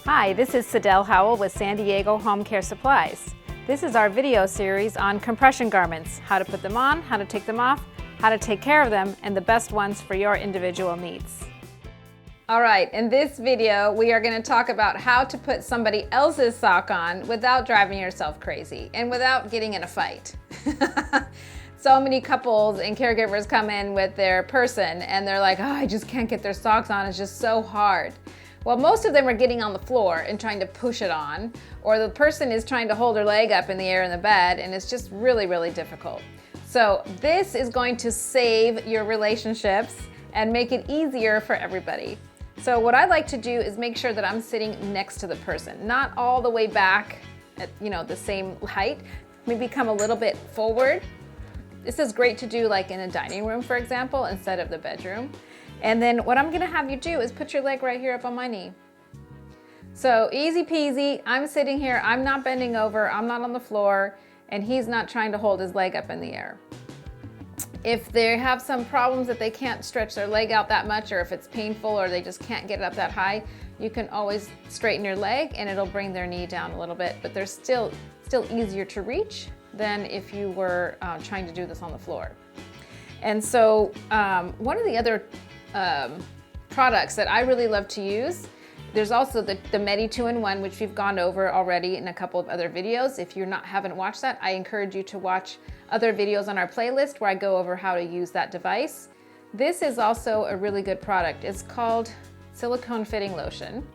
Hi, this is Sidel Howell with San Diego Home Care Supplies. This is our video series on compression garments, how to put them on, how to take them off, how to take care of them, and the best ones for your individual needs. All right, in this video, we are going to talk about how to put somebody else's sock on without driving yourself crazy and without getting in a fight. So many couples and caregivers come in with their person and they're like, oh, I just can't get their socks on, it's just so hard. Well, most of them are getting on the floor and trying to push it on, or the person is trying to hold their leg up in the air in the bed, and it's just really, really difficult. So this is going to save your relationships and make it easier for everybody. So what I like to do is make sure that I'm sitting next to the person, not all the way back at, the same height. Maybe come a little bit forward. This is great to do like in a dining room, for example, instead of the bedroom. And then what I'm gonna have you do is put your leg right here up on my knee. So easy peasy, I'm sitting here, I'm not bending over, I'm not on the floor, and he's not trying to hold his leg up in the air. If they have some problems that they can't stretch their leg out that much, or if it's painful or they just can't get it up that high, you can always straighten your leg and it'll bring their knee down a little bit, but they're still easier to reach than if you were trying to do this on the floor. And so one of the other products that I really love to use, there's also the Medi 2-in-1, which we've gone over already in a couple of other videos. If you haven't watched that, I encourage you to watch other videos on our playlist where I go over how to use that device. This is also a really good product. It's called silicone fitting lotion.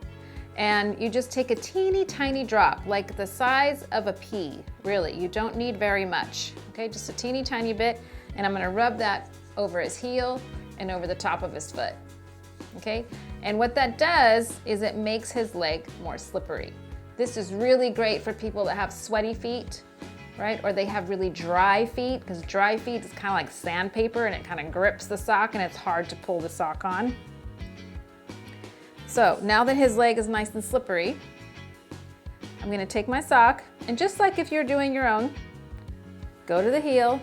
And you just take a teeny tiny drop, like the size of a pea, really. You don't need very much, okay? Just a teeny tiny bit. And I'm gonna rub that over his heel and over the top of his foot, okay? And what that does is it makes his leg more slippery. This is really great for people that have sweaty feet, right? Or they have really dry feet, because dry feet is kind of like sandpaper and it kind of grips the sock and it's hard to pull the sock on. So now that his leg is nice and slippery, I'm gonna take my sock, and just like if you're doing your own, go to the heel,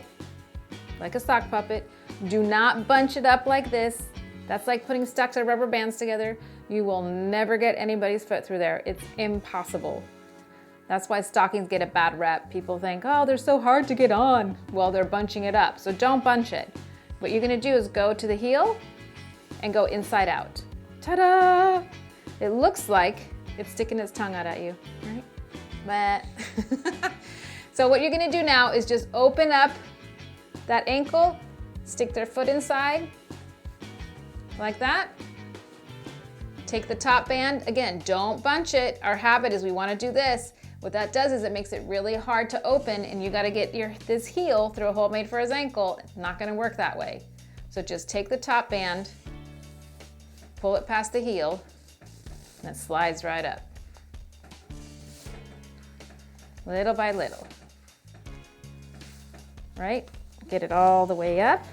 like a sock puppet. Do not bunch it up like this. That's like putting stacks of rubber bands together. You will never get anybody's foot through there. It's impossible. That's why stockings get a bad rep. People think, oh, they're so hard to get on. Well, they're bunching it up, so don't bunch it. What you're gonna do is go to the heel and go inside out. Ta-da! It looks like it's sticking its tongue out at you, right? But so what you're gonna do now is just open up that ankle, stick their foot inside, like that. Take the top band, again, don't bunch it. Our habit is we wanna do this. What that does is it makes it really hard to open, and you gotta get this heel through a hole made for his ankle. It's not gonna work that way. So just take the top band, pull it past the heel, and it slides right up. Little by little, right? Get it all the way up.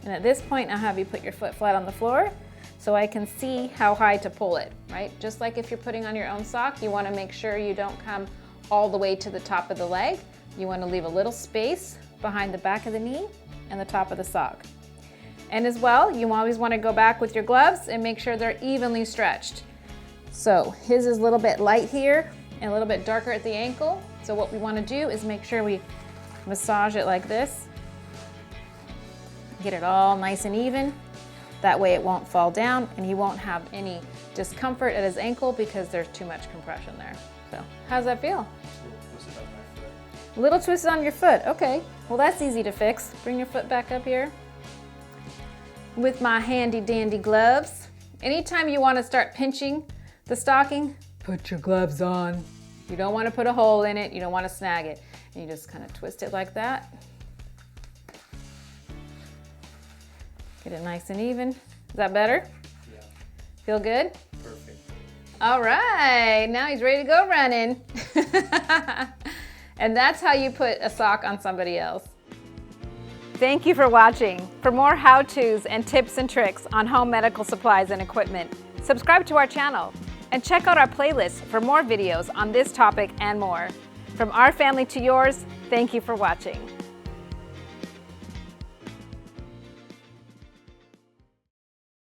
And at this point, I'll have you put your foot flat on the floor so I can see how high to pull it, right? Just like if you're putting on your own sock, you wanna make sure you don't come all the way to the top of the leg. You wanna leave a little space behind the back of the knee and the top of the sock. And as well, you always wanna go back with your gloves and make sure they're evenly stretched. So his is a little bit light here and a little bit darker at the ankle. So what we wanna do is make sure we massage it like this. Get it all nice and even. That way it won't fall down and he won't have any discomfort at his ankle because there's too much compression there. So how's that feel? A little twisted on your foot, okay. Well, that's easy to fix. Bring your foot back up here. With my handy dandy gloves. Anytime you want to start pinching the stocking, put your gloves on. You don't want to put a hole in it, you don't want to snag it. And you just kind of twist it like that. Get it nice and even. Is that better? Yeah. Feel good? Perfect. All right, now he's ready to go running. And that's how you put a sock on somebody else. Thank you for watching. For more how-tos and tips and tricks on home medical supplies and equipment, subscribe to our channel and check out our playlist for more videos on this topic and more. From our family to yours, thank you for watching.